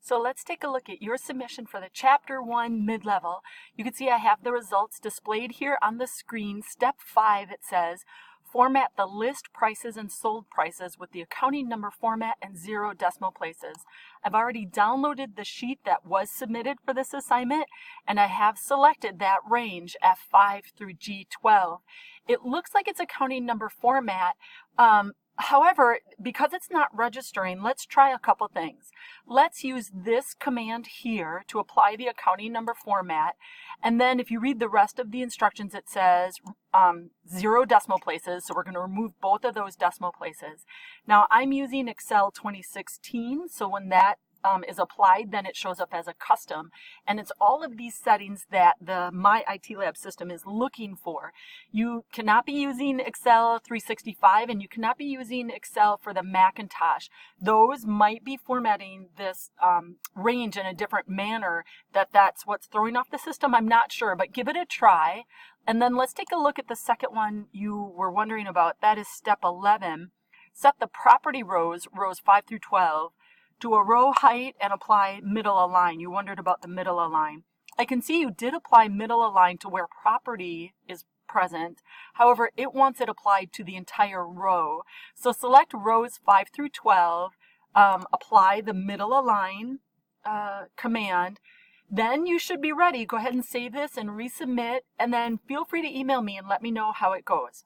So let's take a look at your submission for the Chapter 1 mid-level. You can see I have the results displayed here on the screen. Step 5, it says, format the list prices and sold prices with the accounting number format and 0 decimal places. I've already downloaded the sheet that was submitted for this assignment, and I have selected that range F5 through G12. It looks like it's accounting number format. However, because it's not registering, let's try a couple things. Let's use this command here to apply the accounting number format. And then if you read the rest of the instructions, it says 0 decimal places. So we're going to remove both of those decimal places. Now I'm using Excel 2016. So when that is applied, then it shows up as a custom, and it's all of these settings that the My IT Lab system is looking for. You cannot be using Excel 365, and you cannot be using Excel for the Macintosh. Those might be formatting this range in a different manner. That's what's throwing off the system. I'm not sure, but give it a try. And then let's take a look at the second one you were wondering about. That is step 11. Set the property rows 5 through 12. To a row height and apply middle align. You wondered about the middle align. I can see you did apply middle align to where property is present. However, it wants it applied to the entire row. So select rows 5 through 12, apply the middle align command. Then you should be ready. Go ahead and save this and resubmit, and then feel free to email me and let me know how it goes.